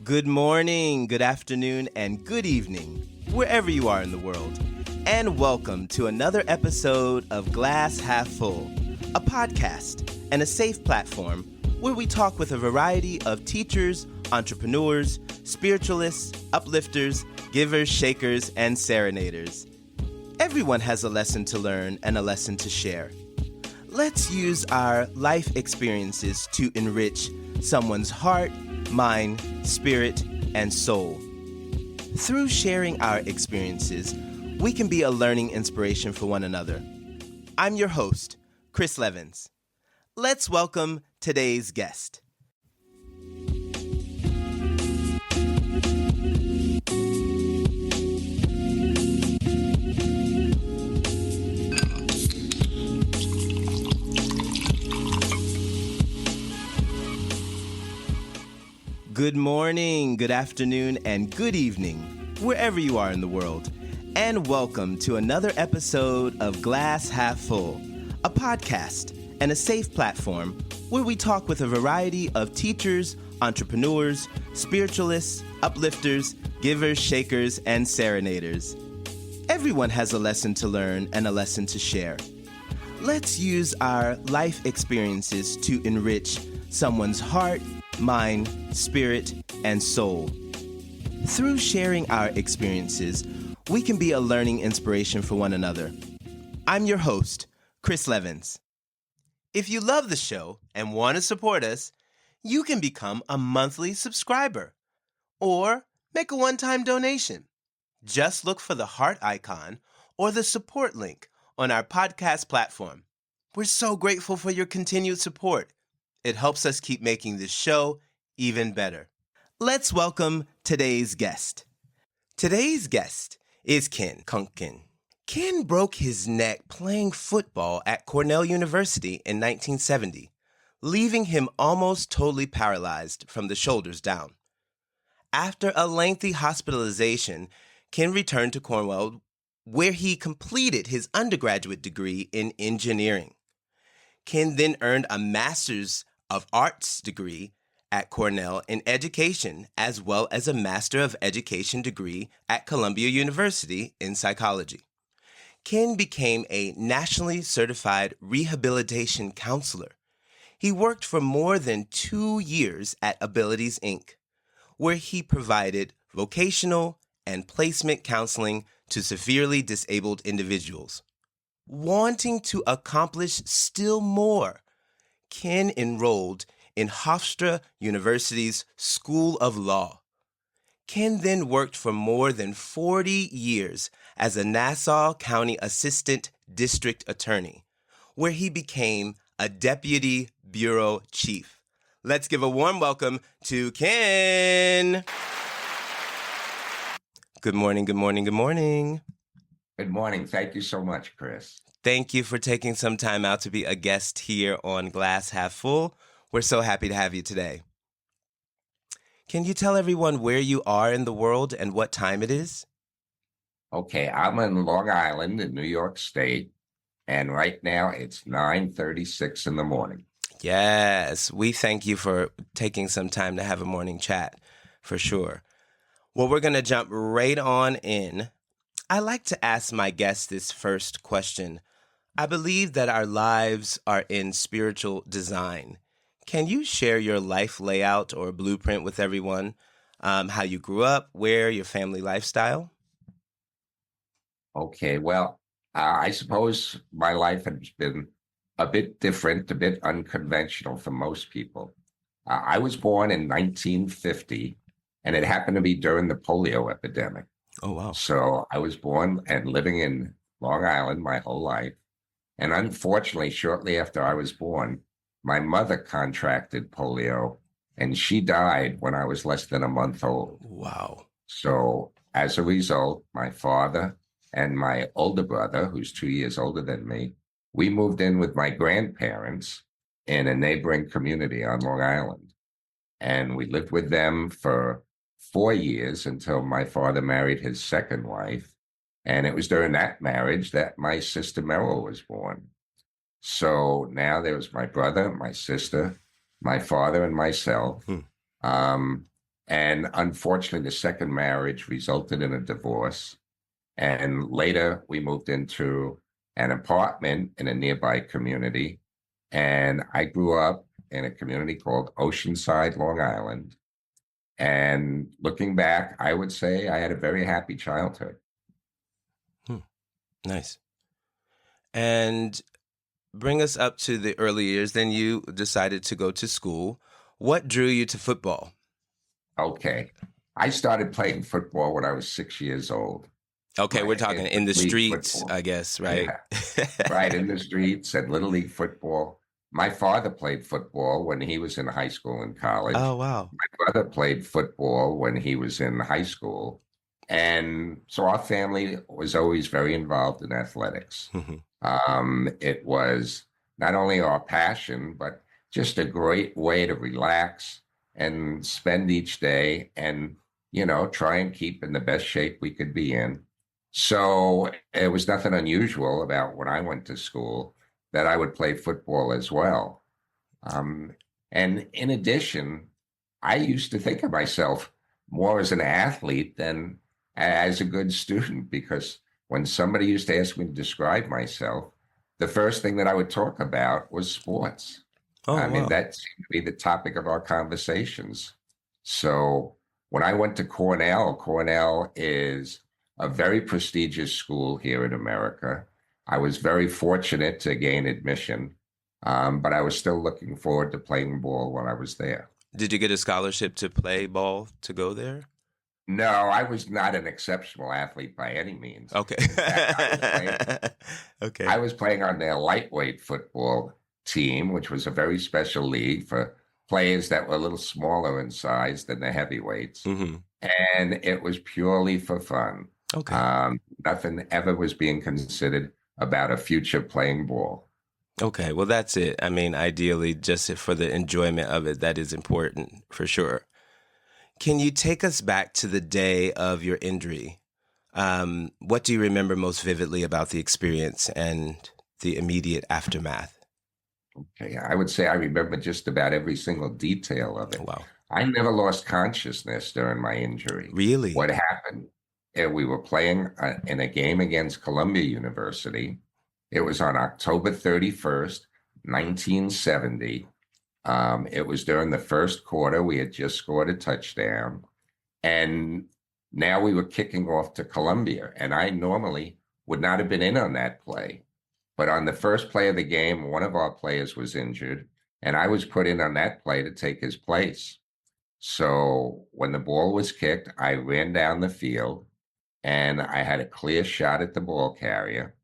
Good morning, good afternoon, and good evening, wherever you are in the world. And welcome to another episode of Glass Half Full, a podcast and a safe platform where we talk with a variety of teachers, entrepreneurs, spiritualists, uplifters, givers, shakers, and serenaders. Everyone has a lesson to learn and a lesson to share. Let's use our life experiences to enrich someone's heart, mind, spirit, and soul. Through sharing our experiences, we can be a learning inspiration for one another. I'm your host, Chris Levins. Let's welcome today's guest. Good morning, good afternoon, and good evening, wherever you are in the world. And welcome to another episode of Glass Half Full, a podcast and a safe platform where we talk with a variety of teachers, entrepreneurs, spiritualists, uplifters, givers, shakers, and serenaders. Everyone has a lesson to learn and a lesson to share. Let's use our life experiences to enrich someone's heart, mind, spirit, and soul. Through sharing our experiences, we can be a learning inspiration for one another. I'm your host, Chris Levins. If you love the show and want to support us, you can become a monthly subscriber or make a one-time donation. Just look for the heart icon or the support link on our podcast platform. We're so grateful for your continued support. It helps us keep making this show even better. Let's welcome today's guest. Today's guest is Kunken. Ken broke his neck playing football at Cornell University in 1970, leaving him almost totally paralyzed from the shoulders down. After a lengthy hospitalization, Ken returned to Cornell, where he completed his undergraduate degree in engineering. Ken then earned a Master's of Arts degree at Cornell in education, as well as a Master of Education degree at Columbia University in psychology. Ken became a nationally certified rehabilitation counselor. He worked for more than 2 years at Abilities, Inc., where he provided vocational and placement counseling to severely disabled individuals. Wanting to accomplish still more, Ken enrolled in Hofstra University's School of Law. Ken then worked for more than 40 years as a Nassau County Assistant District Attorney, where he became a Deputy Bureau Chief. Let's give a warm welcome to Ken. Good morning, good morning, good morning. Good morning. Thank you so much, Chris. Thank you for taking some time out to be a guest here on Glass Half Full. We're so happy to have you today. Can you tell everyone where you are in the world and what time it is? Okay, I'm in Long Island in New York State, and right now it's 9:36 in the morning. Yes, we thank you for taking some time to have a morning chat, for sure. Well, we're going to jump right on in. I like to ask my guests this first question. I believe that our lives are in spiritual design. Can you share your life layout or blueprint with everyone? How you grew up, where, your family lifestyle? Okay, well, I suppose my life has been a bit different, a bit unconventional for most people. I was born in 1950, and it happened to be during the polio epidemic. Oh, wow. So I was born and living in Long Island my whole life. And unfortunately, shortly after I was born, my mother contracted polio, and she died when I was less than a month old. Wow. So as a result, my father and my older brother, who's 2 years older than me, we moved in with my grandparents in a neighboring community on Long Island. And we lived with them for 4 years until my father married his second wife. And it was during that marriage that my sister Meryl was born. So now there was my brother, my sister, my father, and myself. And unfortunately, the second marriage resulted in a divorce. And later, we moved into an apartment in a nearby community. And I grew up in a community called Oceanside, Long Island. And looking back, I would say I had a very happy childhood. Nice. And bring us up to the early years. Then you decided to go to school. What drew you to football? Okay. I started playing football when I was 6 years old. Okay, we're talking in the League streets, football. I guess, right? Yeah, right in the streets and Little League football. My father played football when he was in high school and college. Oh, wow. My brother played football when he was in high school. And so our family was always very involved in athletics. It was not only our passion, but just a great way to relax and spend each day and, try and keep in the best shape we could be in. So it was nothing unusual about when I went to school that I would play football as well. And in addition, I used to think of myself more as an athlete than as a good student, because when somebody used to ask me to describe myself, the first thing that I would talk about was sports. Oh, I mean, wow. that seemed to be the topic of our conversations. So when I went to Cornell, Cornell is a very prestigious school here in America. I was very fortunate to gain admission, but I was still looking forward to playing ball while I was there. Did you get a scholarship to play ball to go there? No, I was not an exceptional athlete by any means. Okay. In fact, Okay. I was playing on their lightweight football team, which was a very special league for players that were a little smaller in size than the heavyweights. hmm And it was purely for fun. Okay. Nothing ever was being considered about a future playing ball. Okay. Well, that's it. I mean, ideally, just for the enjoyment of it, that is important for sure. Can you take us back to the day of your injury? What do you remember most vividly about the experience and the immediate aftermath? Okay, I would say I remember just about every single detail of it. Wow. I never lost consciousness during my injury. Really? What happened? We were playing in a game against Columbia University. It was on October 31st, 1970. It was during the first quarter. We had just scored a touchdown. And now we were kicking off to Columbia. And I normally would not have been in on that play. But on the first play of the game, one of our players was injured. And I was put in on that play to take his place. So when the ball was kicked, I ran down the field and I had a clear shot at the ball carrier.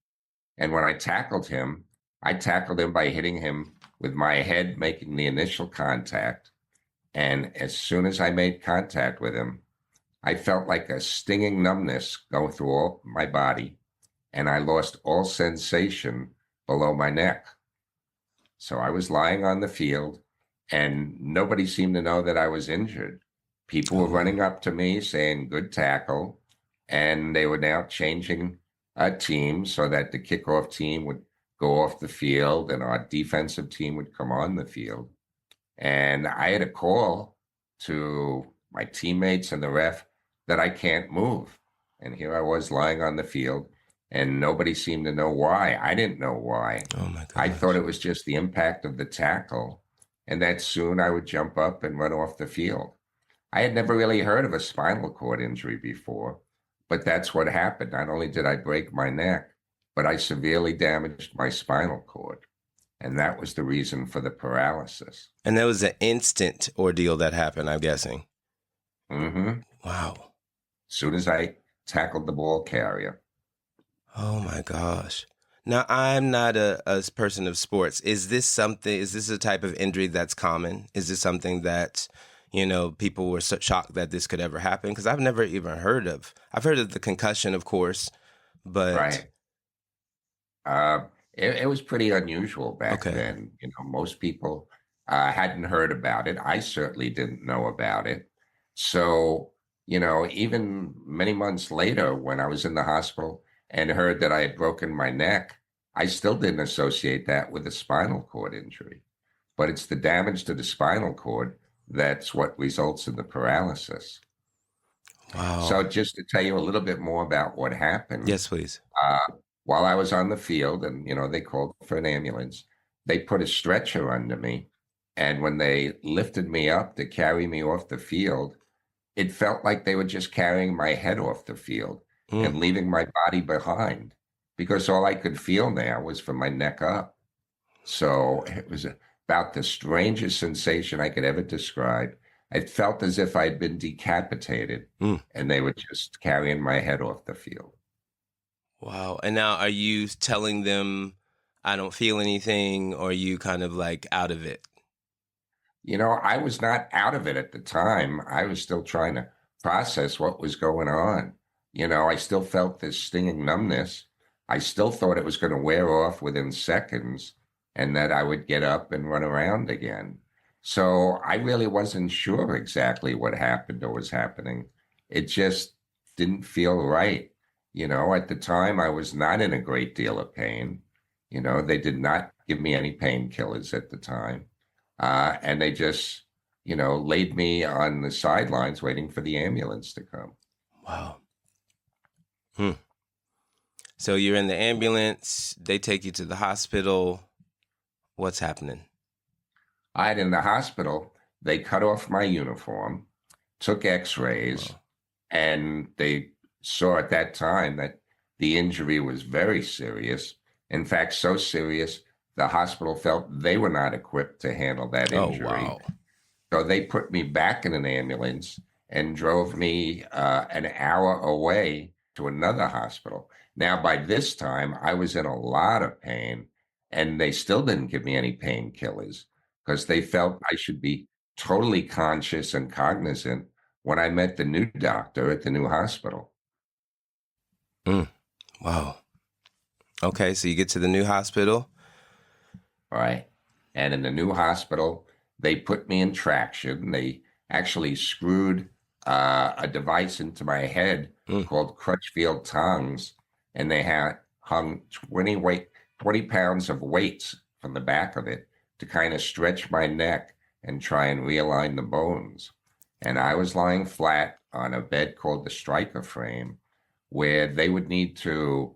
And when I tackled him by hitting him with my head making the initial contact. And as soon as I made contact with him, I felt like a stinging numbness go through all my body, and I lost all sensation below my neck. So I was lying on the field, and nobody seemed to know that I was injured. People were running up to me saying, "Good tackle," and they were now changing a team so that the kickoff team would go off the field and our defensive team would come on the field. And I had a call to my teammates and the ref that I can't move. And here I was lying on the field and nobody seemed to know why. I didn't know why. Oh my God. I thought it was just the impact of the tackle and that soon I would jump up and run off the field. I had never really heard of a spinal cord injury before, but that's what happened. Not only did I break my neck, but I severely damaged my spinal cord. And that was the reason for the paralysis. And that was an instant ordeal that happened, I'm guessing. Mm-hmm. Wow. As soon as I tackled the ball carrier. Oh my gosh. Now, I'm not a person of sports. Is this a type of injury that's common? Is this something that, people were so shocked that this could ever happen? Because I've never even I've heard of the concussion, of course, but. Right. It was pretty unusual back then. Most people hadn't heard about it. I certainly didn't know about it. So, even many months later, when I was in the hospital and heard that I had broken my neck, I still didn't associate that with a spinal cord injury. But it's the damage to the spinal cord that's what results in the paralysis. Wow. So just to tell you a little bit more about what happened, Yes, please. while I was on the field and, they called for an ambulance, they put a stretcher under me. And when they lifted me up to carry me off the field, it felt like they were just carrying my head off the field Mm. and leaving my body behind because all I could feel now was from my neck up. So it was about the strangest sensation I could ever describe. I felt as if I'd been decapitated Mm. and they were just carrying my head off the field. Wow. And now are you telling them I don't feel anything, or are you kind of like out of it? I was not out of it at the time. I was still trying to process what was going on. I still felt this stinging numbness. I still thought it was going to wear off within seconds and that I would get up and run around again. So I really wasn't sure exactly what happened or was happening. It just didn't feel right. At the time, I was not in a great deal of pain. They did not give me any painkillers at the time. And they just, laid me on the sidelines waiting for the ambulance to come. Wow. Hmm. So you're in the ambulance, they take you to the hospital. What's happening? In the hospital, they cut off my uniform, took x-rays, Wow. and they saw at that time that the injury was very serious. In fact, so serious, the hospital felt they were not equipped to handle that Oh, injury. wow. So they put me back in an ambulance and drove me an hour away to another hospital. Now, by this time, I was in a lot of pain, and they still didn't give me any painkillers because they felt I should be totally conscious and cognizant when I met the new doctor at the new hospital. Mm. Wow. Okay, so you get to the new hospital. All right. And in the new hospital, they put me in traction. They actually screwed a device into my head called Crutchfield tongues, and they had hung 20 pounds of weights from the back of it to kind of stretch my neck and try and realign the bones. And I was lying flat on a bed called the striker frame, where they would need to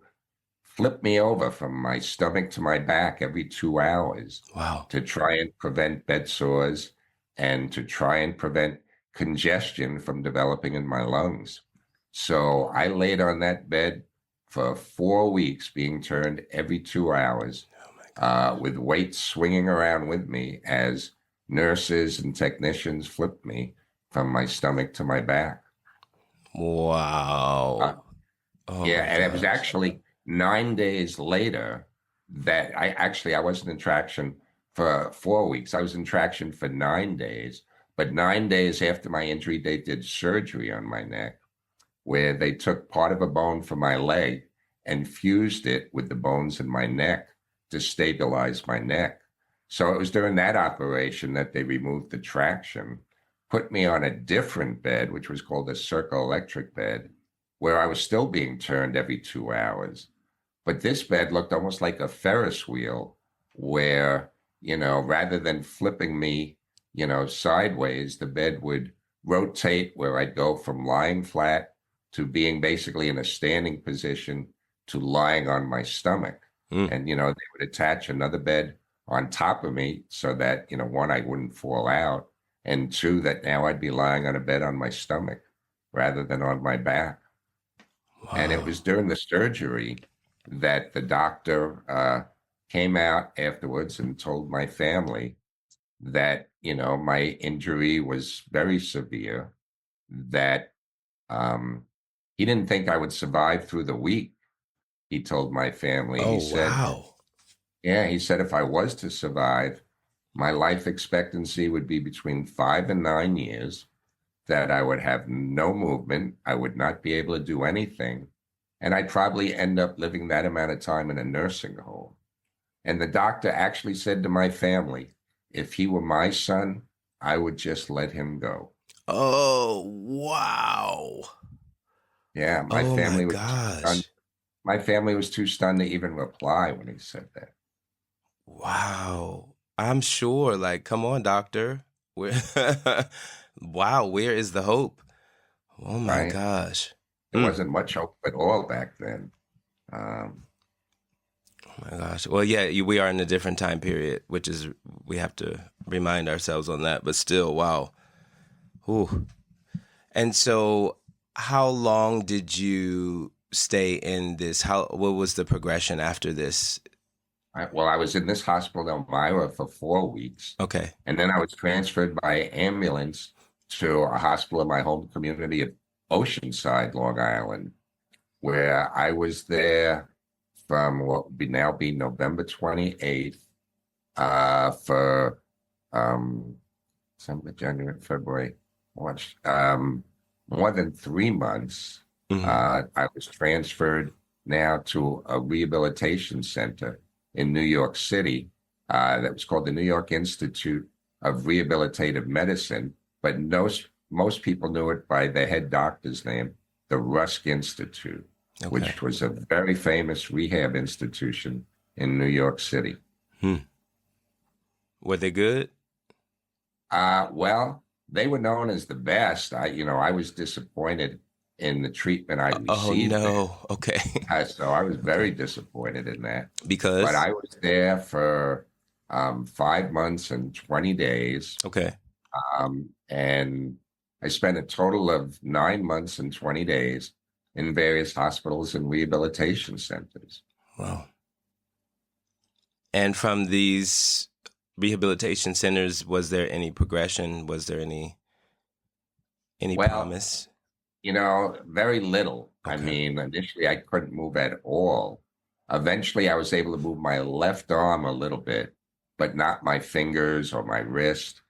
flip me over from my stomach to my back every 2 hours. Wow. To try and prevent bed sores and to try and prevent congestion from developing in my lungs. So I laid on that bed for 4 weeks, being turned every 2 hours, Oh my God. with weights swinging around with me as nurses and technicians flipped me from my stomach to my back. Uh, Wow. Oh yeah, my and it was gosh. actually 9 days later that I wasn't in traction for 4 weeks. I was in traction for 9 days, but 9 days after my injury, they did surgery on my neck where they took part of a bone from my leg and fused it with the bones in my neck to stabilize my neck. So it was during that operation that they removed the traction, put me on a different bed, which was called a circle electric bed, where I was still being turned every 2 hours. But this bed looked almost like a Ferris wheel where, rather than flipping me, sideways, the bed would rotate where I'd go from lying flat to being basically in a standing position to lying on my stomach. Mm. And, they would attach another bed on top of me so that, one, I wouldn't fall out, and two, that now I'd be lying on a bed on my stomach rather than on my back. And it Wow. was during the surgery that the doctor came out afterwards and told my family that, my injury was very severe, that he didn't think I would survive through the week. He told my family, Oh, he said, wow. he said, if I was to survive, my life expectancy would be between 5 and 9 years, that I would have no movement. I would not be able to do anything. And I'd probably end up living that amount of time in a nursing home. And the doctor actually said to my family, if he were my son, I would just let him go. Oh, wow. Yeah, my Oh my family was too stunned. gosh. My family was too stunned to even reply when he said that. Wow. I'm sure. Like, come on, doctor. Where, wow, where is the hope? Oh my right? gosh. There wasn't much hope at all back then. Um, Oh my gosh. Well, yeah, we are in a different time period, which is we have to remind ourselves on that. But still, wow. Ooh. And so, how long did you stay in this? What was the progression after this? I was in this hospital in Elmira for 4 weeks, Okay. and then I was transferred by ambulance to a hospital in my home community of Oceanside, Long Island, where I was there from what would now be November 28th for December, January, February, March, more than 3 months. Hmm. I was transferred now to a rehabilitation center in New York City that was called the New York Institute of Rehabilitative Medicine, but most people knew it by the head doctor's name, the Rusk Institute, Okay. which was a very famous rehab institution in New York City. Hmm. Were they good? Well, they were known as the best. I was disappointed in the treatment I Oh received there. no. Okay. So I was very disappointed in that. But Because? I was there for 5 months and 20 days. Okay. And I spent a total of 9 months and 20 days in various hospitals and rehabilitation centers. Wow. And from these rehabilitation centers, was there any progression? Was there any Well, promise? very little. I Okay. mean, initially I couldn't move at all. Eventually, I was able to move my left arm a little bit, but not my fingers or my wrist.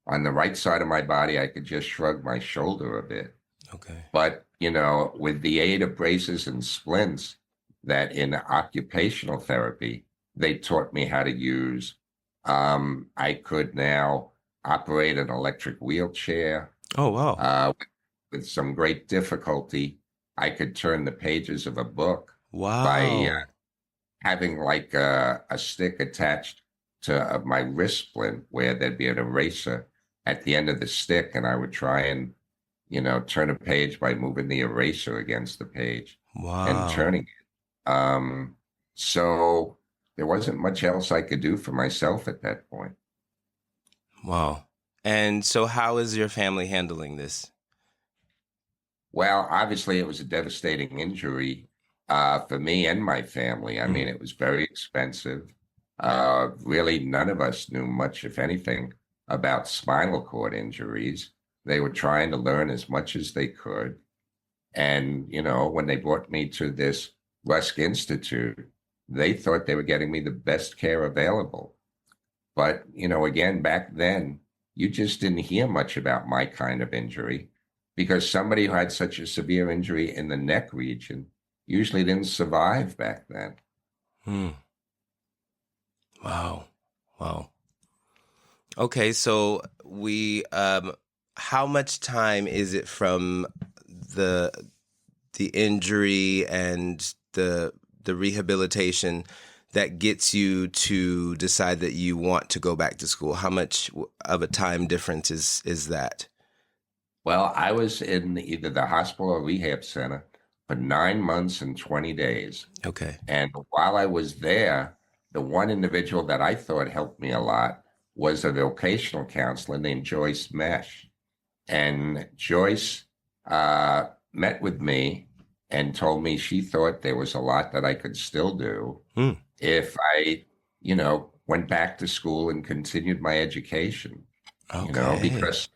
On the right side of my body, I could just shrug my shoulder a bit. Okay. But, with the aid of braces and splints that in occupational therapy, they taught me how to use, I could now operate an electric wheelchair. Oh wow. With some great difficulty, I could turn the pages of a book by Wow. having like a stick attached to my wrist splint where there'd be an eraser at the end of the stick, and I would try and, turn a page by moving the eraser against the page and Wow. turning it. So there wasn't much else I could do for myself at that point. Wow. And so how is your family handling this? Well, obviously, it was a devastating injury for me and my family. I mean, Mhm. it was very expensive. Really, none of us knew much, if anything, about spinal cord injuries. They were trying to learn as much as they could. And, when they brought me to this Rusk Institute, they thought they were getting me the best care available. But, again, back then, you just didn't hear much about my kind of injury because somebody who had such a severe injury in the neck region usually didn't survive back then. Hmm. Wow. Wow. Okay, so we how much time is it from the the injury and the rehabilitation that gets you to decide that you want to go back to school? How much of a time difference is that? Well, I was in either the hospital or rehab center for 9 months and 20 days. Okay. And while I was there, the one individual that I thought helped me a lot was a vocational counselor named Joyce Mesh. And Joyce met with me and told me she thought there was a lot that I could still do Hmm. if I, went back to school and continued my education, Okay. because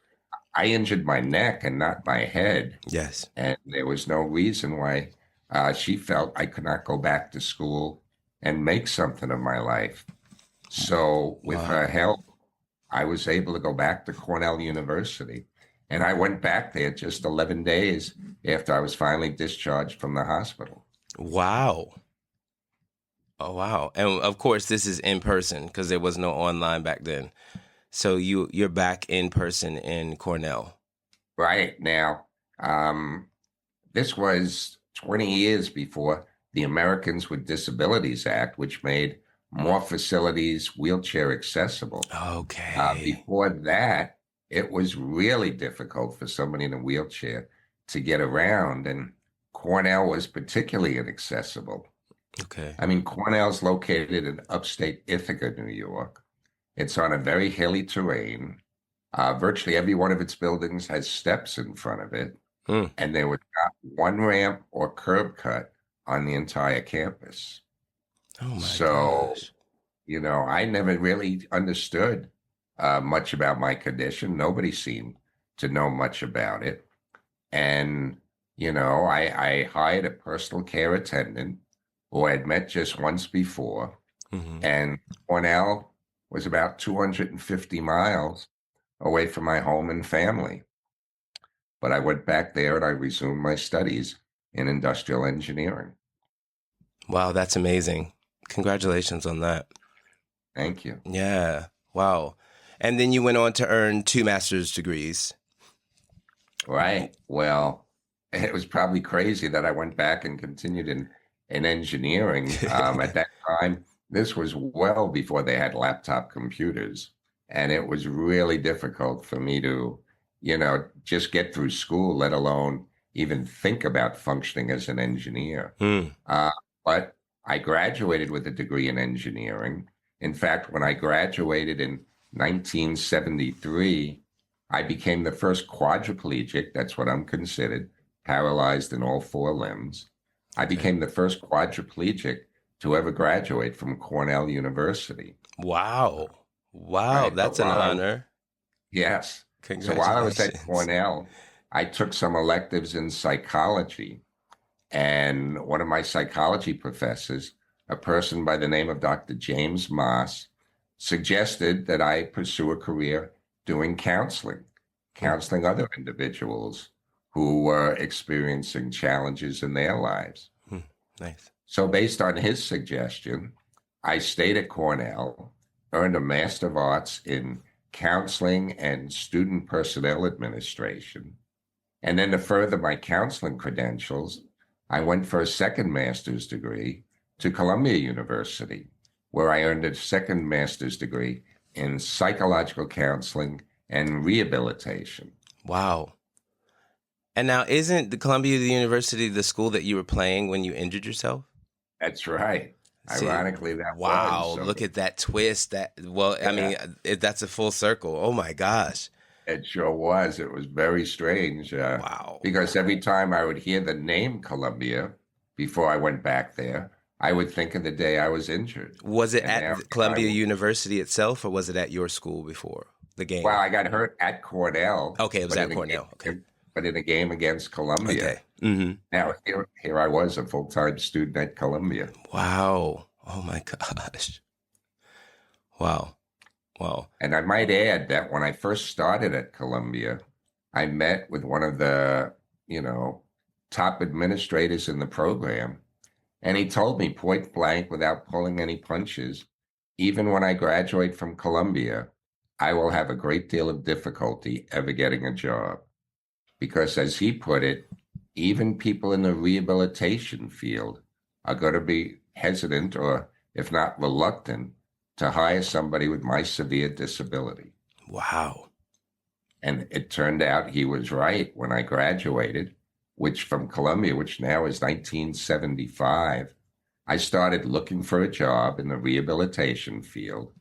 I injured my neck and not my head. Yes. And there was no reason why she felt I could not go back to school and make something of my life. So, with her Wow. help, I was able to go back to Cornell University. And I went back there just 11 days after I was finally discharged from the hospital. Wow. Oh wow. And of course this is in person because there was no online back then. So you're back in person in Cornell. Right now, um, this was 20 years before the Americans with Disabilities Act, which made more facilities wheelchair accessible. Okay. Before that, it was really difficult for somebody in a wheelchair to get around. And Cornell was particularly inaccessible. Okay. I mean, Cornell's located in upstate Ithaca, New York. It's on a very hilly terrain. Virtually every one of its buildings has steps in front of it. Mm. And there was not one ramp or curb cut on the entire campus. Oh my So, gosh. I never really understood much about my condition. Nobody seemed to know much about it. And, I hired a personal care attendant who I had met just once before. Hmm. And Cornell was about 250 miles away from my home and family. But I went back there and I resumed my studies in industrial engineering. Wow, that's amazing. Congratulations on that. Thank you. Yeah. Wow. And then you went on to earn 2 master's degrees. Right. Well, it was probably crazy that I went back and continued in engineering. At that time, this was well before they had laptop computers. And it was really difficult for me to, just get through school, let alone even think about functioning as an engineer. Mm. But I graduated with a degree in engineering. In fact, when I graduated in 1973, I became the first quadriplegic, that's what I'm considered, paralyzed in all 4 limbs. I became the first quadriplegic to ever graduate from Cornell University. Wow. Wow, Right? that's an honor. Yes. So while I was at Congratulations. Cornell, I took some electives in psychology. And one of my psychology professors, a person by the name of Dr. James Moss, suggested that I pursue a career doing counseling other individuals who were experiencing challenges in their lives. Nice. So based on his suggestion, I stayed at Cornell, earned a Master of Arts in Counseling and Student Personnel Administration. And then to further my counseling credentials, I went for a second master's degree to Columbia University, where I earned a second master's degree in psychological counseling and rehabilitation. Wow. And now, isn't the Columbia University the school that you were playing when you injured yourself? That's right. See, Ironically, that wow, was. So look at that twist. I mean, that's a full circle. Oh my gosh. it sure was. It was very strange. Wow. Because every time I would hear the name Columbia before I went back there, I would think of the day I was injured. Was it And now at Columbia University itself, or was it at your school before the game? Well, I got hurt at Cornell. Okay, it was but at in a Cornell. game- Okay. But in a game against Columbia. Okay. Mm-hmm. Now, here I was, a full-time student at Columbia. Wow. Oh my gosh. Wow. Wow. And I might add that when I first started at Columbia, I met with one of the, top administrators in the program. And he told me point blank, without pulling any punches, even when I graduate from Columbia, I will have a great deal of difficulty ever getting a job. Because as he put it, even people in the rehabilitation field are going to be hesitant, or if not reluctant, to hire somebody with my severe disability. Wow. And it turned out he was right. When I graduated, which from Columbia, which now is 1975, I started looking for a job in the rehabilitation field.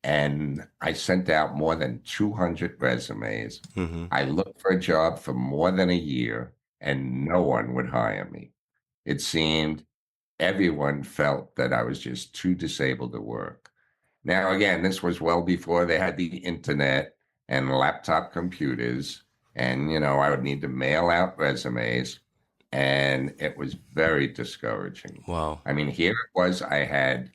And I sent out more than 200 resumes. Mm-hmm. I looked for a job for more than a year, and no one would hire me. It seemed everyone felt that I was just too disabled to work. Now, again, this was well before they had the internet and laptop computers. And, I would need to mail out resumes. And it was very discouraging. Wow. I mean, here it was, I had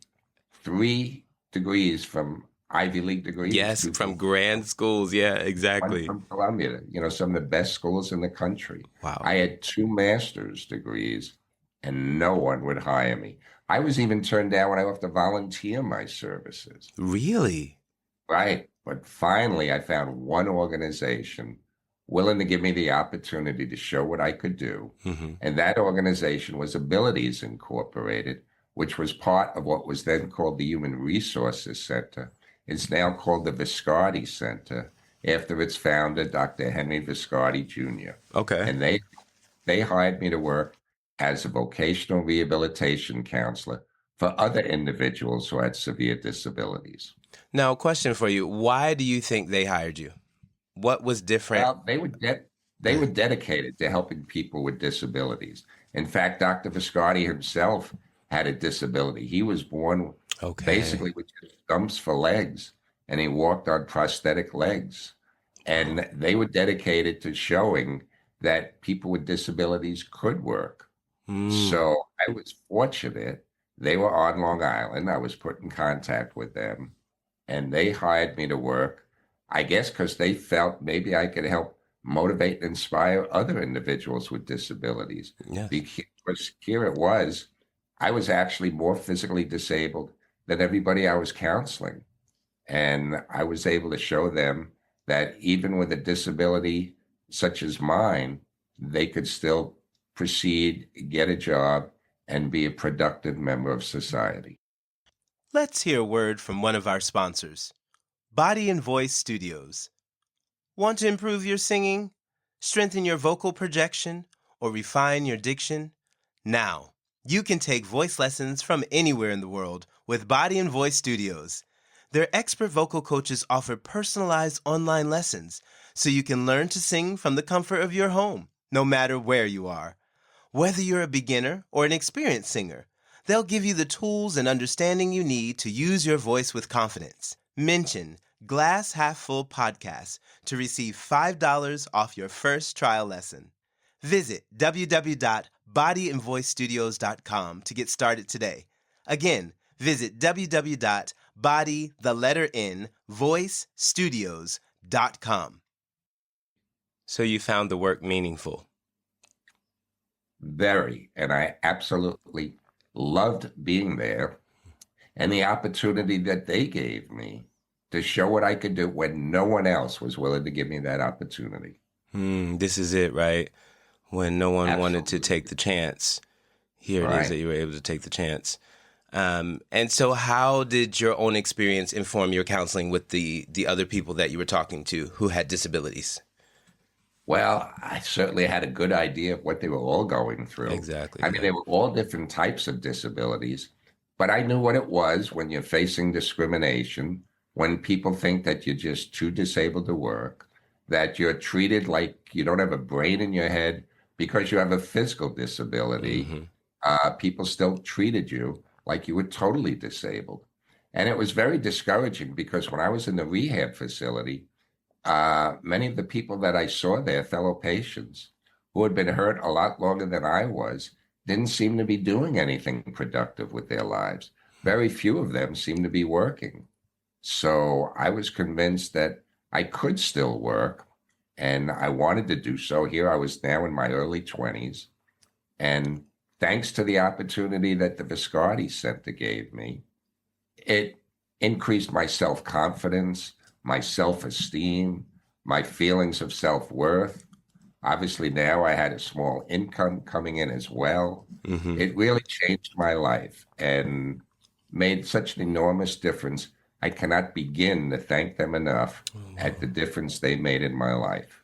3 degrees from Ivy League degrees. Yes, from grand schools. Yeah, exactly. One from Columbia, some of the best schools in the country. Wow. I had 2 master's degrees, and no one would hire me. I was even turned down when I have to volunteer my services. Really? Right. But finally, I found one organization willing to give me the opportunity to show what I could do. Mm-hmm. And that organization was Abilities Incorporated, which was part of what was then called the Human Resources Center. It's now called the Viscardi Center. after its founder, Dr. Henry Viscardi Jr. Okay. And they hired me to work as a vocational rehabilitation counselor for other individuals who had severe disabilities. Now, a question for you. Why do you think they hired you? What was different? Well, they were dedicated to helping people with disabilities. In fact, Dr. Viscardi himself had a disability. He was born Okay. basically with just stumps for legs, and he walked on prosthetic legs. Wow. And they were dedicated to showing that people with disabilities could work. Mm. So I was fortunate. They were on Long Island. I was put in contact with them, and they hired me to work, I guess, because they felt maybe I could help motivate and inspire other individuals with disabilities. Yes. Because here it was, I was actually more physically disabled than everybody I was counseling. And I was able to show them that even with a disability such as mine, they could still proceed, get a job, and be a productive member of society. Let's hear a word from one of our sponsors, Body and Voice Studios. Want to improve your singing, strengthen your vocal projection, or refine your diction? Now, you can take voice lessons from anywhere in the world with Body and Voice Studios. Their expert vocal coaches offer personalized online lessons so you can learn to sing from the comfort of your home, no matter where you are. Whether you're a beginner or an experienced singer, they'll give you the tools and understanding you need to use your voice with confidence. Mention Glass Half Full Podcast to receive $5 off your first trial lesson. Visit www.bodyandvoicestudios.com to get started today. Again, visit www.voicestudios.com. So you found the work meaningful. Very. And I absolutely loved being there and the opportunity that they gave me to show what I could do when no one else was willing to give me that opportunity. This is it, right? When no one wanted to take Absolutely. the chance. Here it is that Right. you were able to take the chance. And so how did your own experience inform your counseling with the other people that you were talking to who had disabilities? Well, I certainly had a good idea of what they were all going through. Exactly, I mean, yeah. they were all different types of disabilities, but I knew what it was when you're facing discrimination, when people think that you're just too disabled to work, that you're treated like you don't have a brain in your head because you have a physical disability. Mm-hmm. People still treated you like you were totally disabled. And it was very discouraging because when I was in the rehab facility, many of the people that I saw there, fellow patients who had been hurt a lot longer than I was, didn't seem to be doing anything productive with their lives. Very few of them seemed to be working. So I was convinced that I could still work, and I wanted to do so. Here I was now in my early 20s. And thanks to the opportunity that the Viscardi Center gave me, it increased my self-confidence, my self-esteem, my feelings of self-worth. Obviously, now I had a small income coming in as well. Mm-hmm. It really changed my life and made such an enormous difference. I cannot begin to thank them enough Oh, at wow. the difference they made in my life.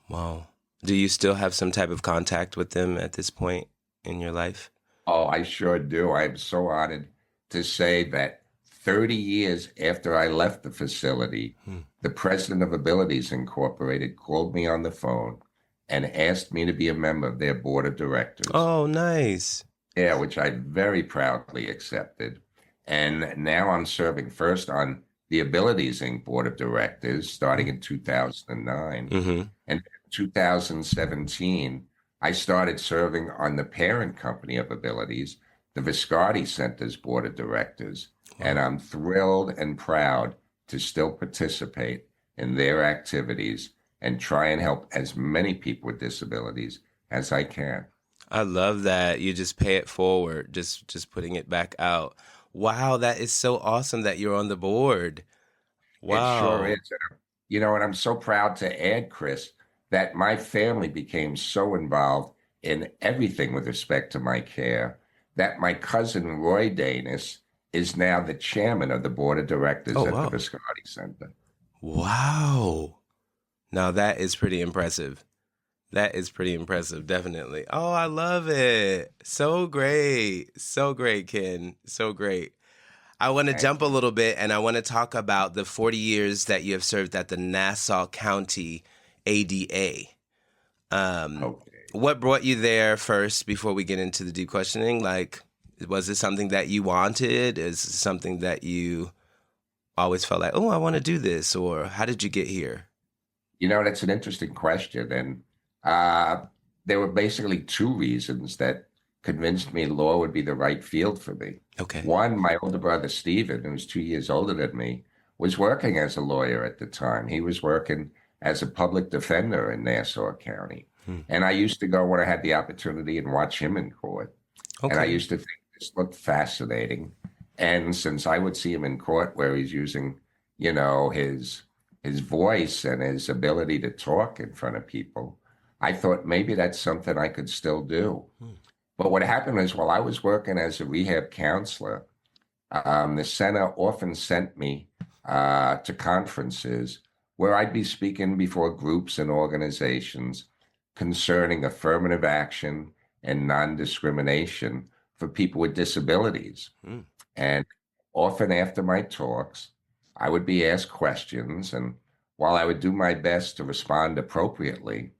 Wow. Do you still have some type of contact with them at this point in your life? Oh, I sure do. I'm so honored to say that 30 years after I left the facility, Hmm. the president of Abilities Incorporated called me on the phone and asked me to be a member of their board of directors. Oh, nice. Yeah, which I very proudly accepted. And now I'm serving first on the Abilities Inc. board of directors starting in 2009. Mm-hmm. And in 2017, I started serving on the parent company of Abilities, the Viscardi Center's board of directors. And Wow. I'm thrilled and proud to still participate in their activities and try and help as many people with disabilities as I can. I love that. You just pay it forward, just putting it back out. Wow, that is so awesome that you're on the board. It sure is. Wow. And I'm so proud to add, Chris, that my family became so involved in everything with respect to my care that my cousin Roy Danis is now the chairman of the board of Oh, directors at the wow. Viscardi Center. Wow. Now that is pretty impressive. That is pretty impressive, definitely. Oh, I love it. So great. So great, Ken. So great. I want to Thank jump a you. little bit and I want to talk about the 40 years that you have served at the Nassau County ADA. Um, Okay. what brought you there first before we get into the deep questioning? Like, was it something that you wanted? Is it something that you always felt like, oh, I want to do this? Or how did you get here? That's an interesting question. And uh, there were basically two reasons that convinced me law would be the right field for me. Okay. One, my older brother, Stephen, who's 2 years older than me, was working as a lawyer at the time. He was working as a public defender in Nassau County. Hmm. And I used to go when I had the opportunity and watch him in court. And I Okay. used to think this looked fascinating. And since I would see him in court where he's using, his voice and his ability to talk in front of people, I thought maybe that's something I could still do. Hmm. But what happened is while I was working as a rehab counselor, the center often sent me to conferences where I'd be speaking before groups and organizations concerning affirmative action and non-discrimination for people with disabilities. Hmm. And often after my talks, I would be asked questions. And while I would do my best to respond appropriately,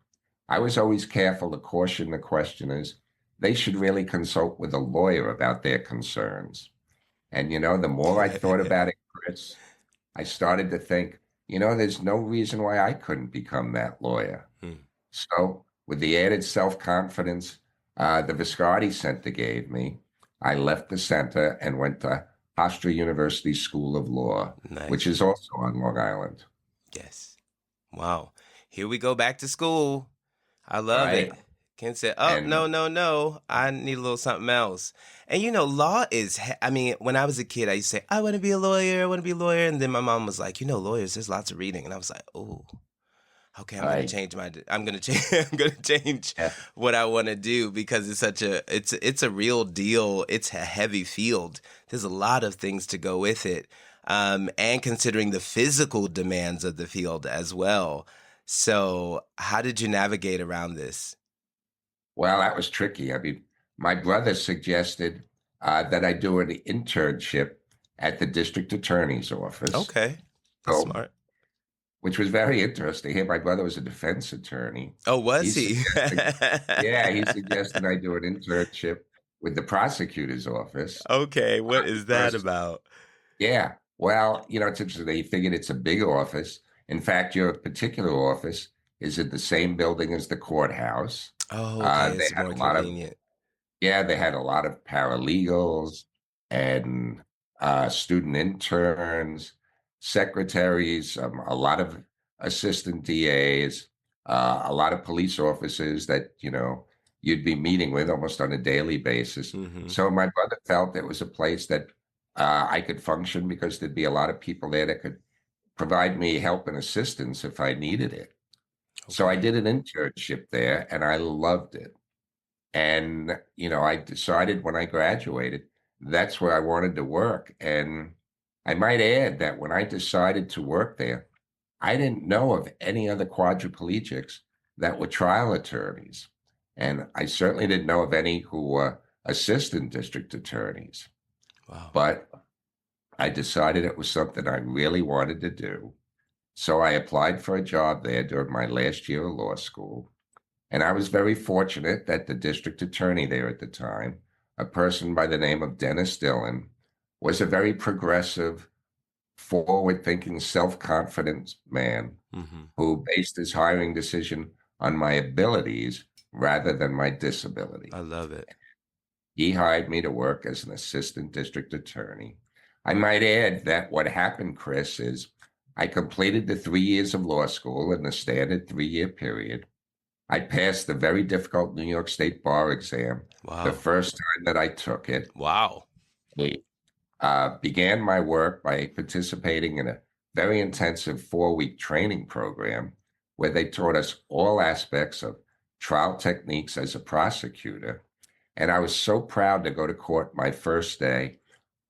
I was always careful to caution the questioners they should really consult with a lawyer about their concerns. And, the more I thought about it, Chris, I started to think, there's no reason why I couldn't become that lawyer. Hmm. So, with the added self-confidence the Viscardi Center gave me, I left the center and went to Hofstra University School of Law, which Nice. is also on Long Island. Yes. Wow. Here we go back to school. I love Right. it. Ken said, oh, And no, no, no. I need a little something else. And law is, I mean, when I was a kid, I used to say, I want to be a lawyer. I want to be a lawyer. And then my mom was like, lawyers, there's lots of reading. And I was like, oh, okay, I'm going to right. change I'm going to change, I'm going to change Yeah. what I want to do because it's a real deal. It's a heavy field. There's a lot of things to go with it. And considering the physical demands of the field as well. So how did you navigate around this? Well, that was tricky. I mean, my brother suggested that I do an internship at the district attorney's office. Okay. That's So, smart. which was very interesting. Hey, my brother was a defense attorney. Oh, was He's he? suggesting, yeah, he suggested I do an internship with the prosecutor's office. Okay, what is that Because, about? yeah, well, it's interesting. He figured it's a big office. In fact, your particular office is in the same building as the courthouse. Oh, okay, They it's had more a lot of convenient. Yeah, they had a lot of paralegals and student interns, secretaries, a lot of assistant DAs, a lot of police officers that, you'd be meeting with almost on a daily basis. Hmm. So my brother felt it was a place that I could function because there'd be a lot of people there that could provide me help and assistance if I needed it. So I Okay. did an internship there and I loved it. And, I decided when I graduated, that's where I wanted to work. And I might add that when I decided to work there, I didn't know of any other quadriplegics that were trial attorneys. And I certainly didn't know of any who were assistant district attorneys. Wow. But I decided it was something I really wanted to do. So I applied for a job there during my last year of law school. And I was very fortunate that the district attorney there at the time, a person by the name of Dennis Dillon, was a very progressive, forward thinking, self confident man Hmm. who based his hiring decision on my abilities rather than my I disability. love it. He hired me to work as an assistant district attorney. I might add that what happened, Chris, is I completed the 3 years of law school in the standard 3 year period. I passed the very difficult New York State bar exam the Wow. first time that I took it. Wow. I began my work by participating in a very intensive 4 week training program where they taught us all aspects of trial techniques as a prosecutor. And I was so proud to go to court my first day,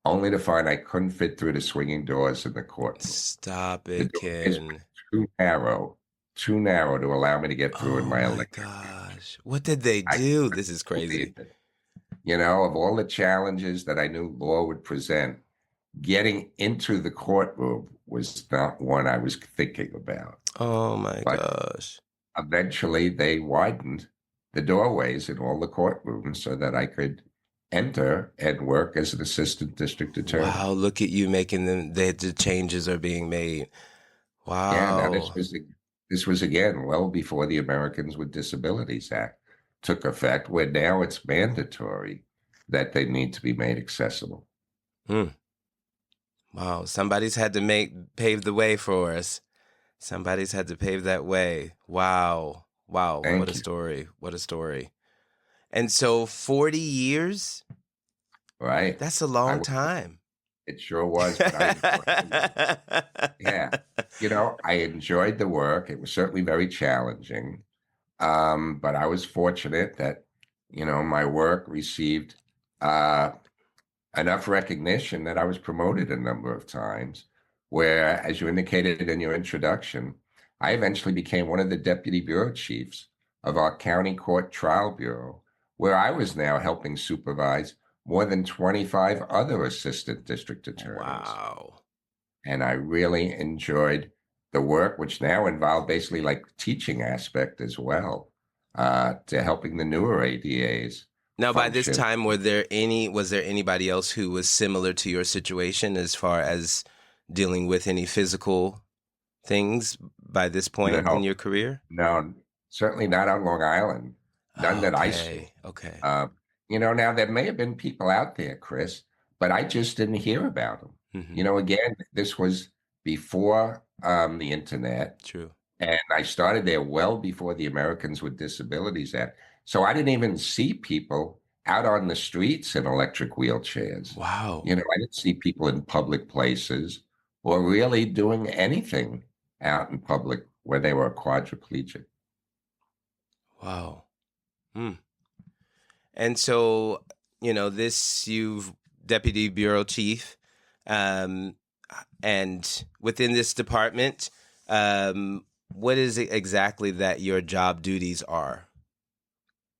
only to find I couldn't fit through the swinging doors in the courtroom. Stop The it, doors were Ken. too narrow. too narrow to allow me to get through in Oh my my elective. gosh. What did they I do? couldn't This is believe crazy. it. You know, of all the challenges that I knew law would present, getting into the courtroom was not one I was thinking about. Oh my But gosh. eventually they widened the doorways in all the courtrooms so that I could enter and work as an assistant district attorney. Wow, look at you making them, the changes are being made. Yeah, now Wow. this was again well before the Americans with Disabilities Act took effect, where now it's mandatory that they need to be made accessible. Hmm. Wow. Somebody's had to pave the way for us. Somebody's had to pave that way. Wow. Wow. What a Thank you. story. What a story. And so 40 years? Right. That's a I long w- time. it sure was, but I enjoyed the work. Yeah. You know, I enjoyed the work. It was certainly very challenging. But I was fortunate that, you know, my work received uh, enough recognition that I was promoted a number of times, where, as you indicated in your introduction, I eventually became one of the deputy bureau chiefs of our county court trial bureau, where I was now helping supervise more than 25 other assistant district attorneys. Wow. And I really enjoyed the work, which now involved basically like teaching aspect as well, to helping the newer ADAs Now, by this function. time, was there anybody else who was similar to your situation as far as dealing with any physical things by this point in No, your career? no, certainly not on Long Island. None that I saw. Okay. Okay. Uh, you know, now there may have been people out there, Chris, but I just didn't hear about them. Hmm. You know, again, this was before the internet, True. and I started there well before the Americans with Disabilities Act. So I didn't even see people out on the streets in electric wheelchairs. Wow. You know, I didn't see people in public places or really doing anything out in public where they were quadriplegic. Wow. Hmm. And so, you've deputy bureau chief, um, and within this department, what is it exactly that your job duties are?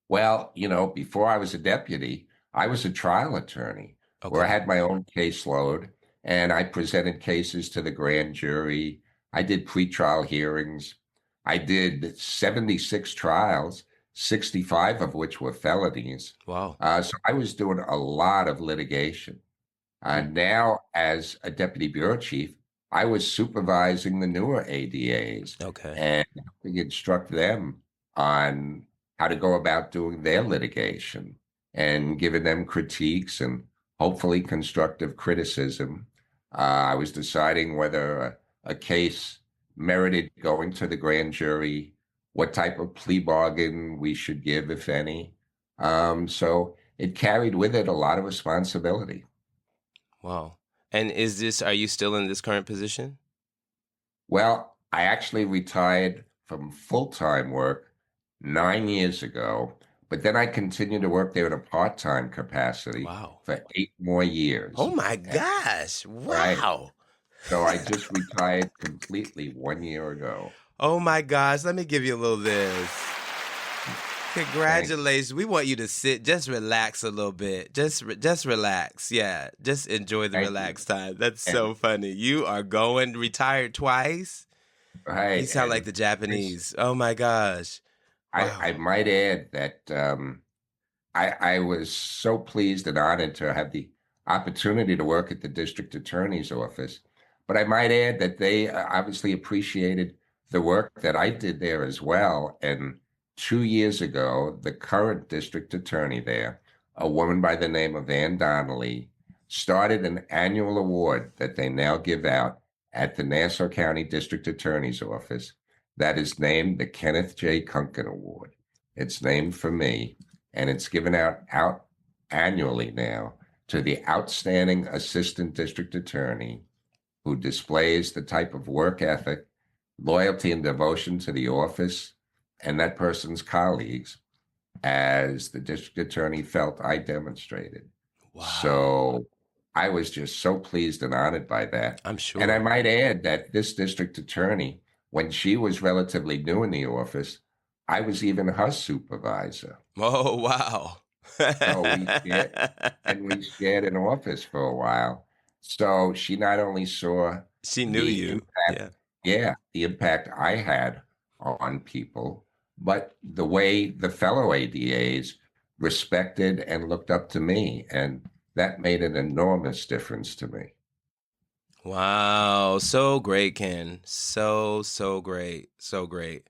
Well, you know, before I was a deputy, I was a trial attorney where I Okay. had my own caseload and I presented cases to the grand jury. I did pretrial hearings. I did 76 trials, 65 of which were felonies. Wow. So I was doing a lot of litigation. Hmm. Now, as a deputy bureau chief, I was supervising the newer ADAs Okay. and helping instruct them on how to go about doing their litigation and giving them critiques and hopefully constructive criticism. I was deciding whether a case merited going to the grand jury, what type of plea bargain we should give, if any. So it carried with it a lot of responsibility. Wow. And are you still in this current position? Well, I actually retired from full-time work 9 years ago, but then I continued to work there in a part-time capacity Wow. for 8 more years. Oh my And, gosh. right. Wow. So I just retired completely 1 year ago. Oh my gosh. Let me give you a little this. Thank Congratulations. We want you to just relax a little bit. Just relax. Yeah. Just enjoy the thank you. relaxed time. That's And so funny. You are going retired twice. You right. sound like And the Chris, Japanese. Oh my gosh. I Wow. might add that I was so pleased and honored to have the opportunity to work at the district attorney's office. But I might add that they obviously appreciated the work that I did there as well. And 2 years ago, the current district attorney there, a woman by the name of Ann Donnelly, started an annual award that they now give out at the Nassau County District Attorney's Office that is named the Kenneth J. Kunken Award. It's named for me and it's given out annually now to the outstanding assistant district attorney who displays the type of work ethic, loyalty, and devotion to the office and that person's colleagues as the district attorney felt I demonstrated. Wow. So I was just so pleased and honored by that. I'm And I sure. might add that this district attorney when she was relatively new in the office, I was even her supervisor. Oh, wow. So we shared an office for a while. So she not only saw She knew the you. impact, Yeah. yeah, the impact I had on people, but the way the fellow ADAs respected and looked up to me. And that made an enormous difference to me. Wow. So great, Ken. So great. So great.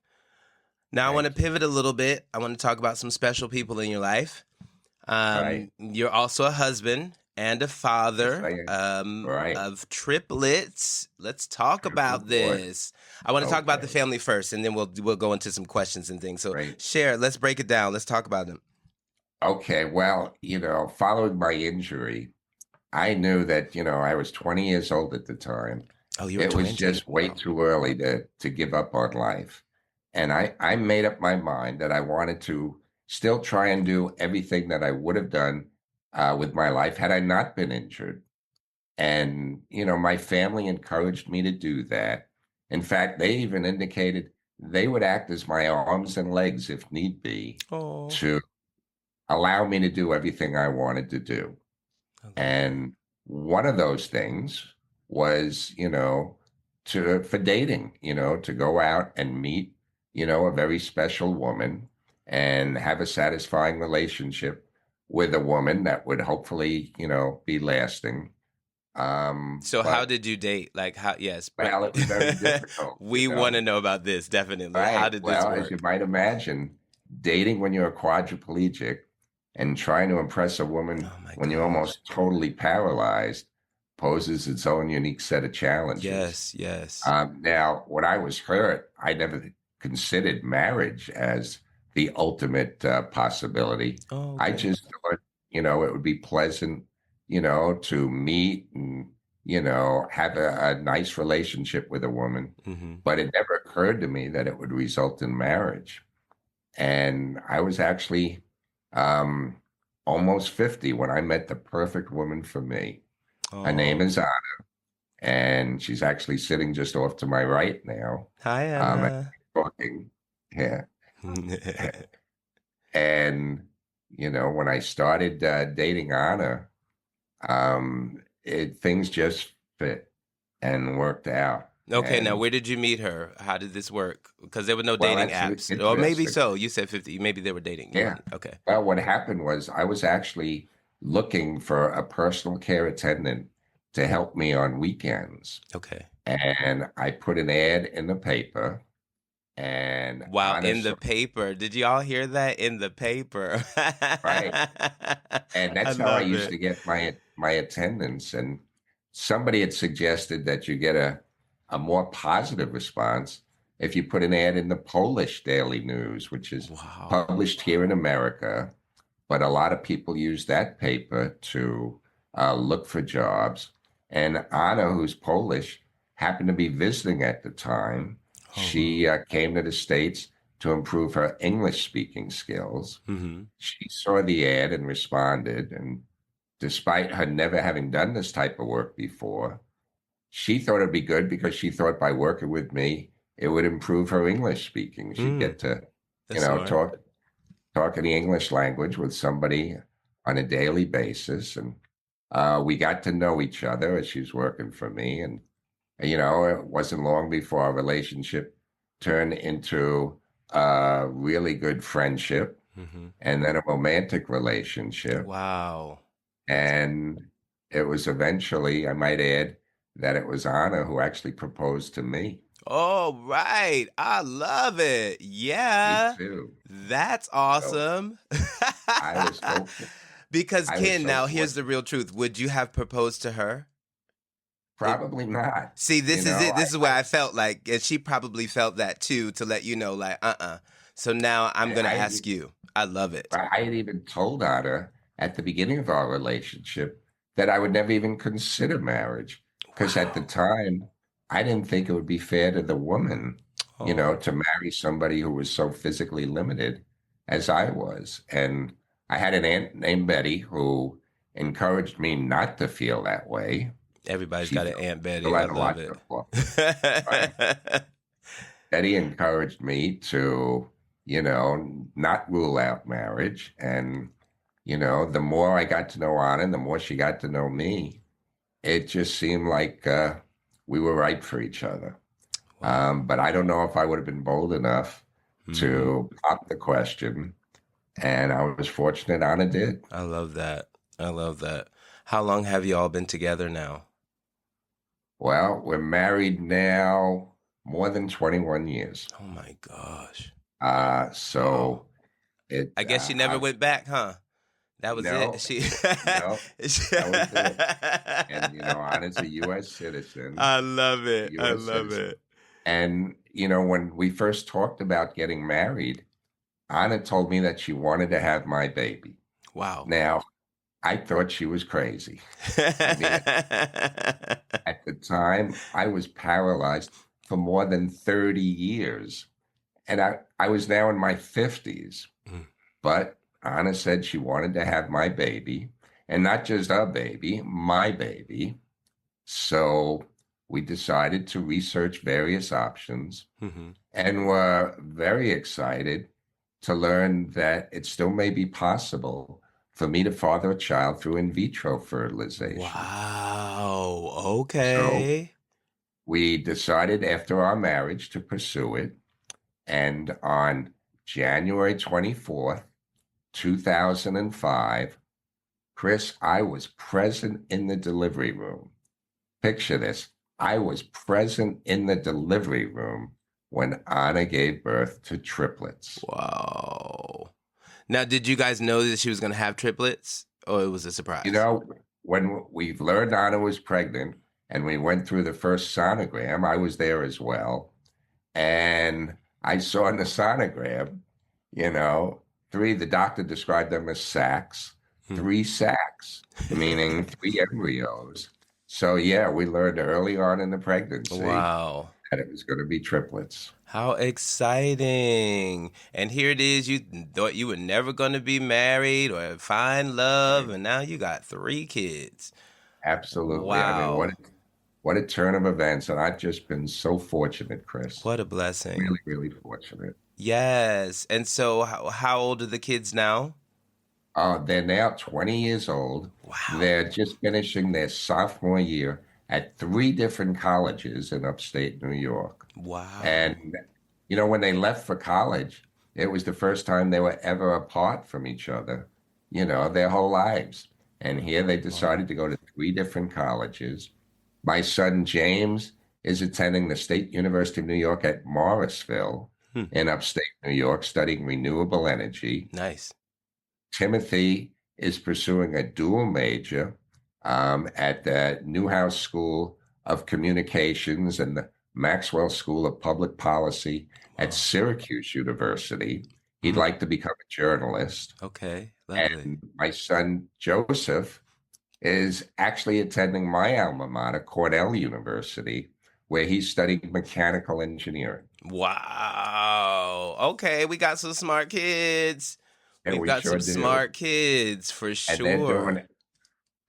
Now I want to Thank you. pivot a little bit. I want to talk about some special people in your life. Right. You're also a husband and a Yes, I father am. Right. of triplets. Let's talk Beautiful about boy. this. I want to talk about the Okay. family first, and then we'll go into some questions and things. So Great. share. Let's break it down. Let's talk about them. Okay. Well, following my injury, I knew that, I was 20 years old at the time. Oh, you were It was 20. just way Wow. too early to give up on life. And I made up my mind that I wanted to still try and do everything that I would have done with my life had I not been injured. And, my family encouraged me to do that. In fact, they even indicated they would act as my arms and legs if need be Oh, to allow me to do everything I wanted to do. I love that. And one of those things was, for dating, to go out and meet, a very special woman and have a satisfying relationship with a woman that would hopefully, be lasting. So how But did you date? Like how? Yes, well, it was very difficult, we want to know about this definitely. How Right. did this Well, as you work? might imagine, dating when you're a quadriplegic and trying to impress a woman Oh my when you're gosh. almost totally paralyzed poses its own unique set of challenges. Yes, yes. Now, when I was hurt, I never considered marriage as the ultimate possibility. Oh, I okay. just thought, it would be pleasant, to meet and, have a nice relationship with a woman. Hmm. But it never occurred to me that it would result in marriage. And I was actually um, almost 50 when I met the perfect woman for me. Her name Oh, is Anna, and she's actually sitting just off to my right now. hi, And Anna. talking. Yeah. And, when I started dating Anna, things just fit and worked out. Okay, now And where did you meet her? How did this work? Because there were no well, dating that's apps. Or maybe interesting. so. You said 50. Maybe they were dating. You Yeah. weren't. Okay. Well, what happened was I was actually looking for a personal care attendant to help me on weekends. Okay. And I put an ad in the paper, and Wow, in the honestly, paper. Did you all hear that? In the paper. right. And I that's how I love used to it. get my attendance. And somebody had suggested that you get a more positive response if you put an ad in the Polish Daily News, which is Wow. published here in America. But a lot of people use that paper to look for jobs. And Anna, who's Polish, happened to be visiting at the time. Oh, wow. She came to the States to improve her English speaking skills. Hmm. She saw the ad and responded. And despite her never having done this type of work before, she thought it'd be good because she thought by working with me, it would improve her English speaking. She'd Mm, get to, that's smart. talking the English language with somebody on a daily basis. And we got to know each other as she was working for me. And, it wasn't long before our relationship turned into a really good friendship Hmm. and then a romantic relationship. Wow. And it was eventually, I might add, that it was Anna who actually proposed to me. All right. I love it. Me Yeah. too. That's So awesome. I was so Because I was Ken, so now here's the fortunate. real truth. Would you have proposed to her? It, Probably not. see, You this is know, it. This is where I felt like, and she probably felt that too, to let you know, like, So now I'm gonna I ask you. I love it. I had even told Anna at the beginning of our relationship that I would never even consider marriage because at the Wow. time I didn't think it would be fair to the woman, Oh. to marry somebody who was so physically limited as I was. And I had an aunt named Betty who encouraged me not to feel that way. Everybody's She got an Aunt still Betty. I had a love lot it. to offer. Right. Eddie encouraged me to, not rule out marriage. And, the more I got to know Anna, the more she got to know me, it just seemed like we were right for each other. Wow. But I don't know if I would have been bold enough Hmm. to pop the question. And I was fortunate Anna did. I love that. I love that. How long have you all been together now? Well, we're married now more than 21 years. Oh my gosh. Wow. So it, I guess she never went back, huh? That was it. no, no, that was it. And, Anna's a U.S. citizen, I love a it. I U.S. love citizen. it. And, when we first talked about getting married, Anna told me that she wanted to have my baby. Wow. Now, I thought she was crazy. I mean, at the time, I was paralyzed for more than 30 years. And I was now in my 50s. Mm. But Anna said she wanted to have my baby, and not just a baby, my baby. So we decided to research various options Mhm. and were very excited to learn that it still may be possible for me to father a child through in vitro fertilization. Wow. So Okay. we decided after our marriage to pursue it. And on January 24th, 2005, Chris, I was present in the delivery room. Picture this. I was present in the delivery room when Anna gave birth to triplets. Wow. Now, did you guys know that she was going to have triplets, or it was a You surprise? know, when we learned Anna was pregnant and we went through the first sonogram, I was there as well. And I saw in the sonogram, you know, the doctor described them as sacs, Hmm. 3 sacs, meaning 3 embryos. So, yeah, we learned early on in the pregnancy Wow. that it was going to be triplets. How exciting. And here it is. You thought you were never going to be married or find love, Right. and now you got 3 kids. Absolutely. I mean, Wow. what a turn of events. And I've just been so fortunate, Chris. What a blessing. Really, really fortunate. Yes. And so, how old are the kids now? They're now 20 years old. Wow. They're just finishing their sophomore year at 3 different colleges in upstate New York. Wow. And, when they left for college, it was the first time they were ever apart from each other, their whole lives. And here they Wow. decided to go to 3 different colleges. My son James is attending the State University of New York at Morrisville Hmm. in upstate New York, studying renewable energy. Nice. Timothy is pursuing a dual major at the Newhouse School of Communications and the Maxwell School of Public Policy at Wow. Syracuse University. He'd Mm. like to become a journalist. Okay. Lovely. And my son Joseph is actually attending my alma mater, Cornell University, where he's studying mechanical engineering. Wow. Okay, we got some smart kids. And We've we got sure some do. smart kids for And sure.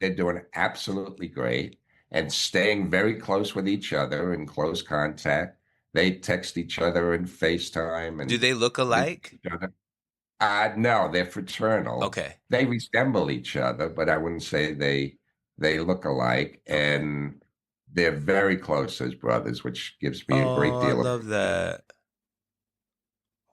they're doing absolutely great and staying very close with each other in close contact. They text each other and FaceTime Do and they look visit alike? each other. No, they're fraternal. Okay. They resemble each other, but I wouldn't say they look alike. Okay. And they're very close as brothers, which gives me a great Oh, I deal of love that.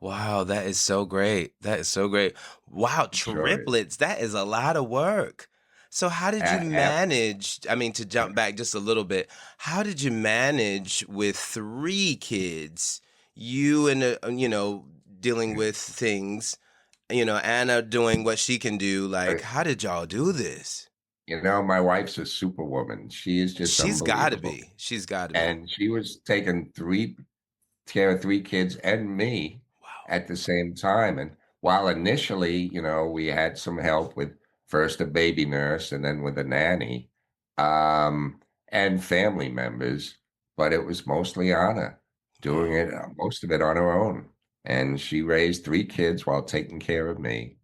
Wow, that is so great. That is so great. Wow, sure is. triplets. That is a lot of work. So how did you manage? I mean, to jump back just a little bit, how did you manage with 3 kids? You and dealing with things, Anna doing what she can do. Like, how did y'all do this? My wife's a superwoman. She is just She's got to unbelievable. be. She's got to be. And she was taking care of 3 kids and me Wow. at the same time. And while initially, we had some help with first a baby nurse and then with a nanny, and family members, but it was mostly Anna doing Wow. it, most of it on her own. And she raised 3 kids while taking care of me,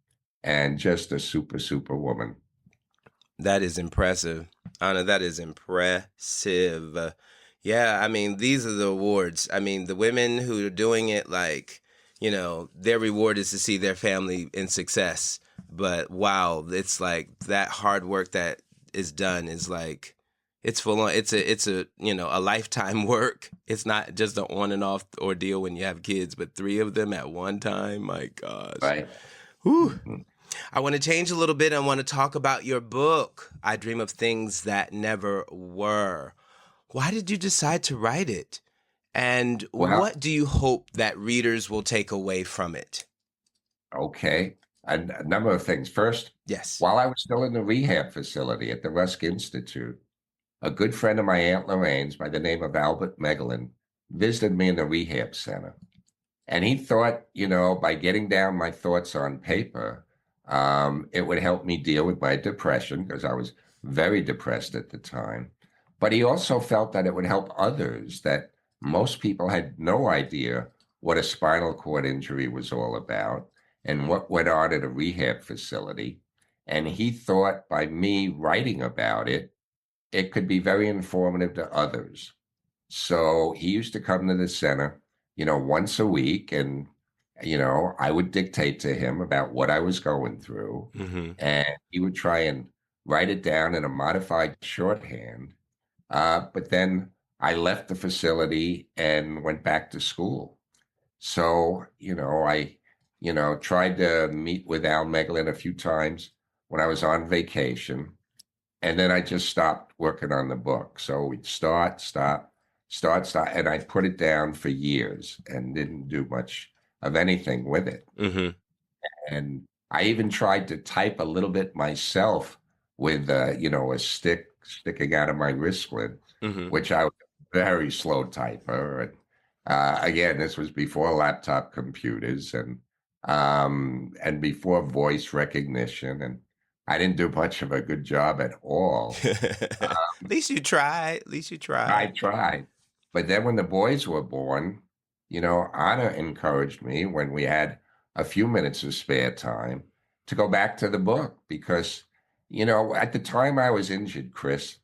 and just a super, super woman. That is impressive. Anna, that is impressive. Yeah, I mean, these are the awards. I mean, the women who are doing it, like, their reward is to see their family in success. But wow, it's like that hard work that is done is like, it's full on. It's a a lifetime work. It's not just an on and off ordeal when you have kids, but three of them at one time. My gosh. Right. Whew. Mhm. I want to change a little bit. I want to talk about your book, I Dream of Things That Never Were. Why did you decide to write it? And Well, what do you hope that readers will take away from it? okay. A number of things. First, Yes. while I was still in the rehab facility at the Rusk Institute, a good friend of my Aunt Lorraine's by the name of Albert Megalin visited me in the rehab center. And he thought, by getting down my thoughts on paper, it would help me deal with my depression because I was very depressed at the time. But he also felt that it would help others, that most people had no idea what a spinal cord injury was all about and what went on at a rehab facility. And he thought by me writing about it, it could be very informative to others. So he used to come to the center, once a week, and I would dictate to him about what I was going through, Mm-hmm. and he would try and write it down in a modified shorthand. But then I left the facility and went back to school. So, I, tried to meet with Al Megalin a few times when I was on vacation. And then I just stopped working on the book. So we'd start, stop. And I put it down for years and didn't do much of anything with it. Mm-hmm. And I even tried to type a little bit myself with, a stick sticking out of my wristlet, Mm-hmm. which I was a very slow typer. And again, this was before laptop computers and before voice recognition. And I didn't do much of a good job at all. At least you tried. At least you I tried. tried. But then when the boys were born, Anna encouraged me when we had a few minutes of spare time to go back to the book because, at the time I was injured, Chris,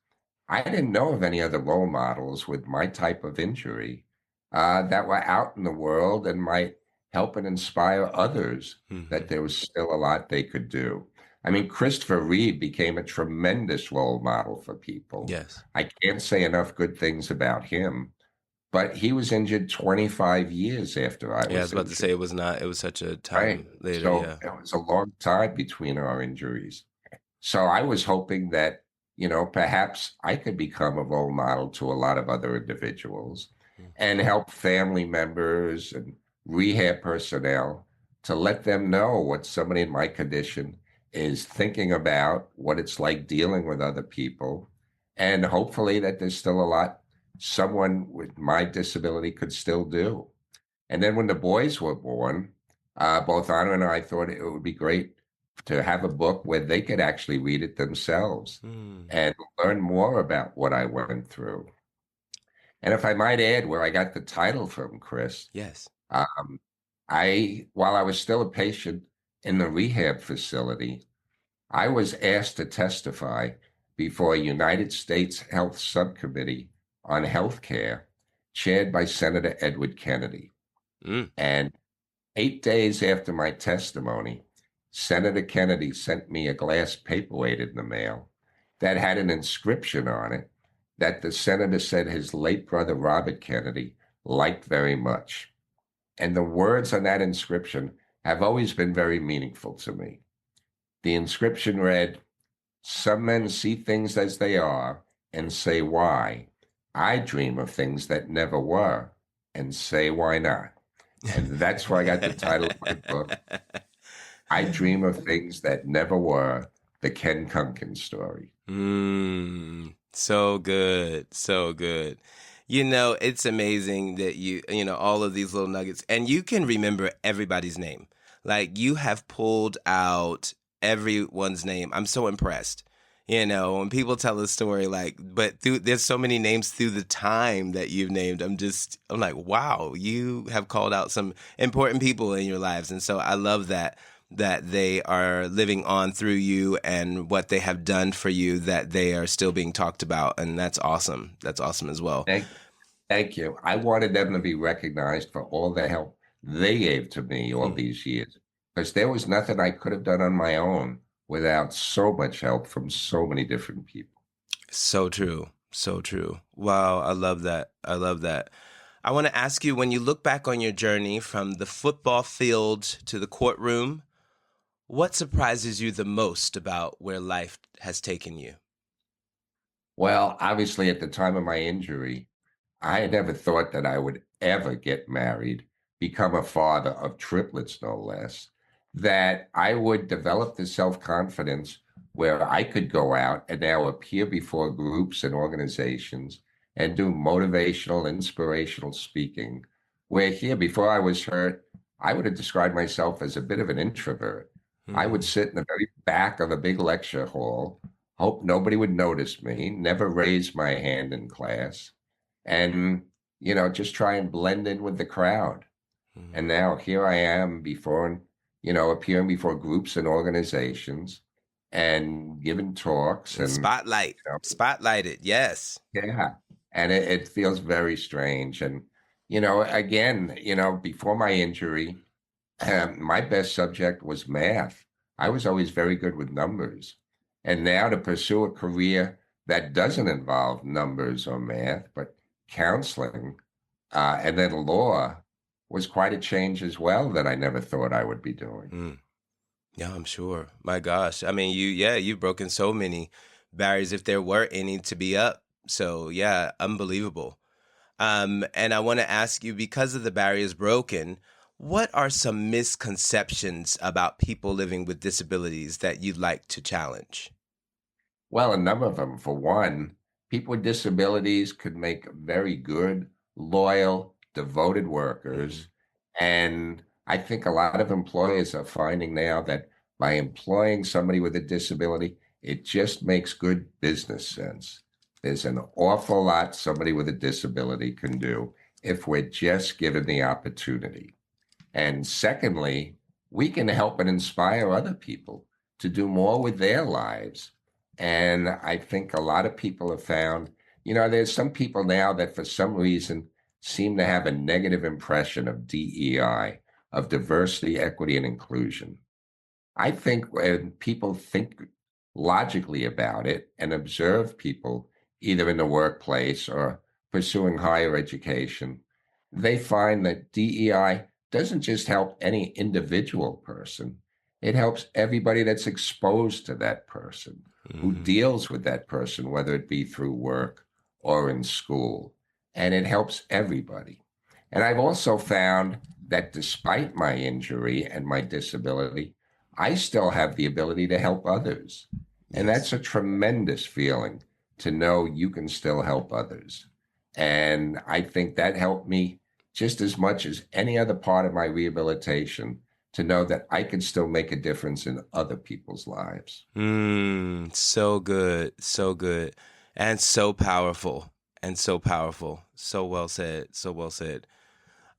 I didn't know of any other role models with my type of injury that were out in the world and might help and inspire others Mm-hmm. that there was still a lot they could do. I mean, Christopher Reeve became a tremendous role model for people. Yes. I can't say enough good things about him, but he was injured 25 years after I Yeah, I was was about to say injured, it was not. It was such a right? time later. So Yeah. it was a long time between our injuries. So I was hoping that, perhaps I could become a role model to a lot of other individuals and help family members and rehab personnel to let them know what somebody in my condition is thinking about, what it's like dealing with other people, and hopefully that there's still a lot someone with my disability could still do. And then when the boys were born, both Anna and I thought it would be great to have a book where they could actually read it themselves Mm. and learn more about what I went through. And if I might add, where I got the title from, Chris, Yes. um, while I was still a patient in the rehab facility, I was asked to testify before a United States Health Subcommittee on Healthcare, chaired by Senator Edward Kennedy. Mm. And 8 days after my testimony, Senator Kennedy sent me a glass paperweight in the mail that had an inscription on it that the senator said his late brother Robert Kennedy liked very much. And the words on that inscription have always been very meaningful to me. The inscription read, "Some men see things as they are and say why. I dream of things that never were and say why not." And that's where I got the title of my book, I Dream of Things That Never Were, the Ken Kunken story. So good. So good. It's amazing that all of these little nuggets, and you can remember everybody's name. Like you have pulled out everyone's name. I'm so impressed. When people tell a story there's so many names through the time that you've named. I'm like, wow, you have called out some important people in your lives. And so I love that they are living on through you and what they have done for you, that they are still being talked about. And that's awesome. That's awesome as well. Thank Thank you. I wanted them to be recognized for all the help they gave to me all Hmm. these years, because there was nothing I could have done on my own without so much help from so many different people. So true. So true. Wow, I love that. I love that. I want to ask you, when you look back on your journey from the football field to the courtroom, what surprises you the most about where life has taken you? Well, obviously, at the time of my injury, I had never thought that I would ever get married, become a father of triplets, no less, that I would develop the self-confidence where I could go out and now appear before groups and organizations and do motivational, inspirational speaking. Where here, before I was hurt, I would have described myself as a bit of an introvert. I would Hmm. sit in the very back of a big lecture hall, hope nobody would notice me, never raise my hand in class and just try and blend in with the crowd. And Hmm. now here I am before, appearing before groups and organizations and giving talks And and spotlight. Spotlighted. Yes. yeah, and it feels very strange. And again, before my injury, my best subject was math. I was always very good with numbers. And now to pursue a career that doesn't involve numbers or math, but counseling, and then law was quite a change as well that I never thought I would be doing. Mm. Yeah, I'm sure. My gosh. I mean, you've broken so many barriers if there were any to be up. So, yeah, unbelievable. And I want to ask you, because of the barriers broken, what are some misconceptions about people living with disabilities that you'd like to challenge? Well, a number of them. For one, people with disabilities could make very good, loyal, devoted Hmm. workers. And I think a lot of employers are finding now that by employing somebody with a disability, it just makes good business sense. There's an awful lot somebody with a disability can do if we're just given the opportunity. And secondly, we can help and inspire other people to do more with their lives. And I think a lot of people have found, there's some people now that for some reason seem to have a negative impression of DEI, of diversity, equity, and inclusion. I think when people think logically about it and observe people either in the workplace or pursuing higher education, they find that DEI doesn't just help any individual person, it helps everybody that's exposed to that person, who Hmm. deals with that person, whether it be through work or in school. And it helps everybody. And I've also found that despite my injury and my disability, I still have the ability to help others. And Yes. that's a tremendous feeling to know you can still help others. And I think that helped me just as much as any other part of my rehabilitation to know that I can still make a difference in other people's lives. So good. So good. And so powerful. And so powerful. So well said. So well said.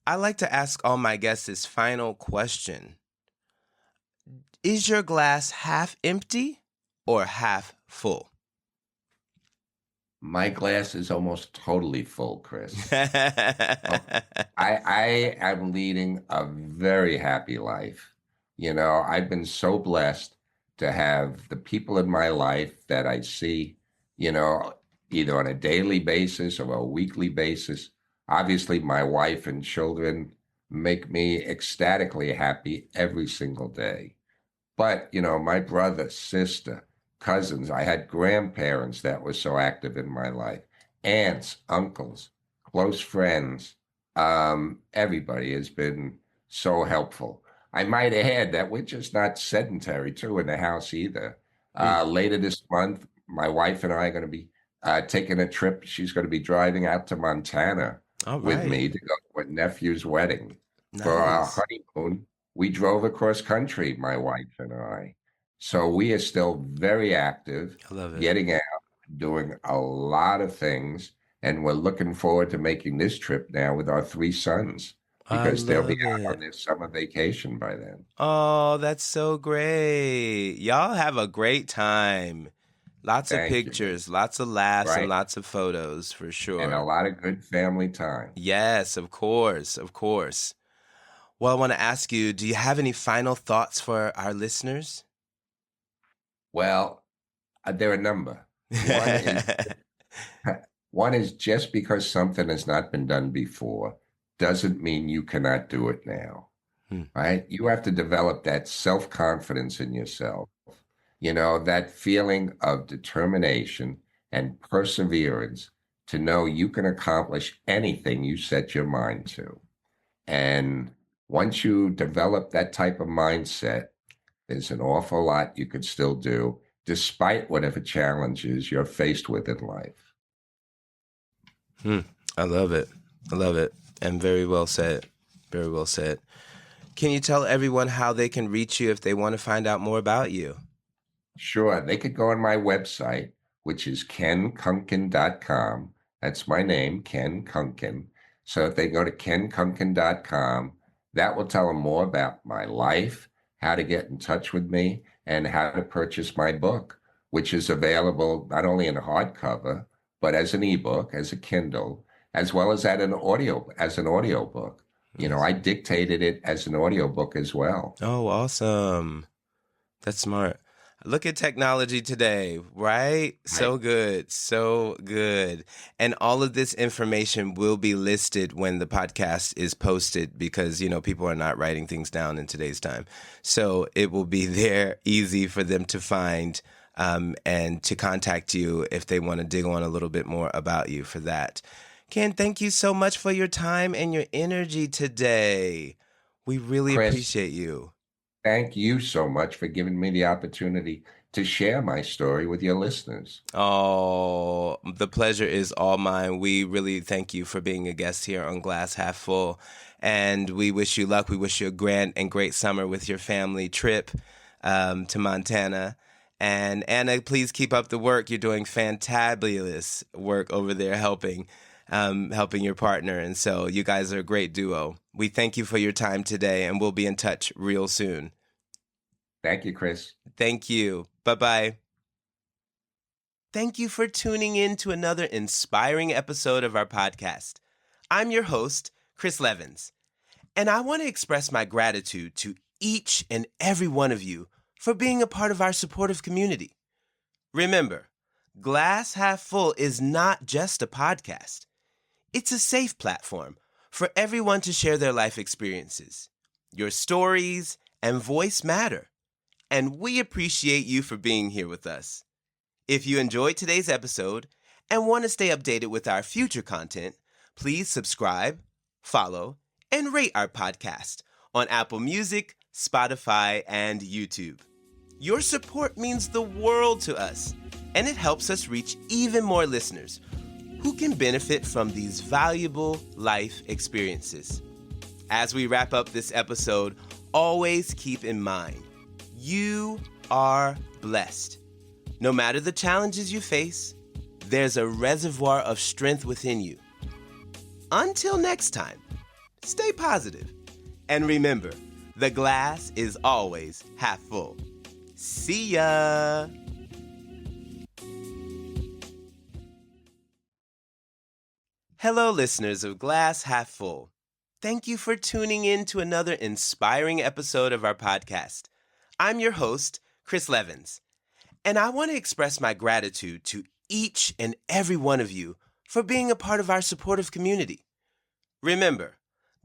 I like to ask all my guests this final question. Is your glass half empty or half full? My glass is almost totally full, Chris. Oh, I am leading a very happy life. I've been so blessed to have the people in my life that I see, you know, either on a daily basis or a weekly basis. Obviously, my wife and children make me ecstatically happy every single day. But, my brother, sister, cousins, I had grandparents that were so active in my life, aunts, uncles, close friends. Everybody has been so helpful. I might add that we're just not sedentary, too, in the house either. Hmm. Later this month, my wife and I are going to be taking a trip. She's going to be driving out to Montana All with right. me to go to a nephew's wedding. For our Nice. honeymoon, we drove across country, my wife and I. So we are still very active, I love it. getting out, doing a lot of things. And we're looking forward to making this trip now with our three sons I because they'll be love out on it. their summer vacation by then. Oh, that's so great. Y'all have a great time. Lots of Thank you. pictures, lots of laughs, and Right. lots of photos for And a sure. lot of good family time. Yes, of course, of course. Well, I want to ask you, do you have any final thoughts for our listeners? Well, there are a number. One is one is just because something has not been done before doesn't mean you cannot do it now. Hmm. Right? You have to develop that self-confidence in yourself, that feeling of determination and perseverance to know you can accomplish anything you set your mind to. And once you develop that type of mindset, there's an awful lot you can still do despite whatever challenges you're faced with in life. I love it. I love it. And very well said. Very well said. Can you tell everyone how they can reach you if they want to find out more about you? Sure, they could go on my website, which is kenkunken.com. That's my name, Ken Kunken. So if they go to kenkunken.com, that will tell them more about my life, how to get in touch with me, and how to purchase my book, which is available not only in hardcover, but as an ebook, as a Kindle, as well as as an audio book. I dictated it as an audiobook as well. Oh, awesome. That's smart. Look at technology today, right? So Right. good, so good. And all of this information will be listed when the podcast is posted because, people are not writing things down in today's time. So it will be there, easy for them to find and to contact you if they want to dig on a little bit more about you for that. Ken, thank you so much for your time and your energy today. We really Chris, appreciate you. thank you so much for giving me the opportunity to share my story with your listeners. Oh, the pleasure is all mine. We really thank you for being a guest here on Glass Half Full. And we wish you luck. We wish you a grand and great summer with your family trip to Montana. And Anna, please keep up the work. You're doing fantabulous work over there helping your partner. And so you guys are a great duo. We thank you for your time today, and we'll be in touch real soon. Thank you, Chris. Thank you. Bye-bye. Thank you for tuning in to another inspiring episode of our podcast. I'm your host, Chris Levins, and I want to express my gratitude to each and every one of you for being a part of our supportive community. Remember, Glass Half Full is not just a podcast. It's a safe platform for everyone to share their life experiences. Your stories and voice matter, and we appreciate you for being here with us. If you enjoyed today's episode and want to stay updated with our future content, please subscribe, follow, and rate our podcast on Apple Music, Spotify, and YouTube. Your support means the world to us, and it helps us reach even more listeners who can benefit from these valuable life experiences. As we wrap up this episode, always keep in mind, you are blessed. No matter the challenges you face, there's a reservoir of strength within you. Until next time, stay positive. And remember, the glass is always half full. See ya! Hello, listeners of Glass Half Full. Thank you for tuning in to another inspiring episode of our podcast. I'm your host, Chris Levins, and I want to express my gratitude to each and every one of you for being a part of our supportive community. Remember,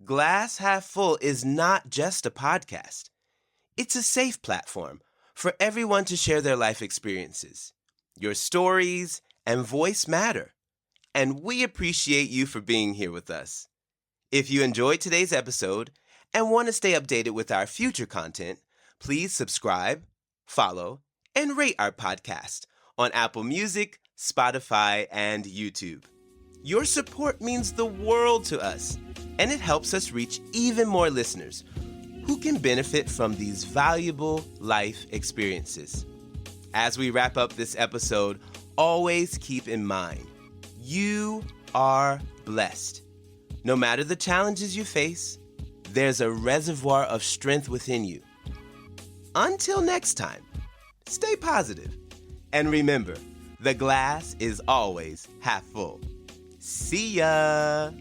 Glass Half Full is not just a podcast. It's a safe platform for everyone to share their life experiences. Your stories and voice matter, and we appreciate you for being here with us. If you enjoyed today's episode and want to stay updated with our future content, please subscribe, follow, and rate our podcast on Apple Music, Spotify, and YouTube. Your support means the world to us, and it helps us reach even more listeners who can benefit from these valuable life experiences. As we wrap up this episode, always keep in mind, you are blessed. No matter the challenges you face, there's a reservoir of strength within you. Until next time, stay positive. And remember, the glass is always half full. See ya!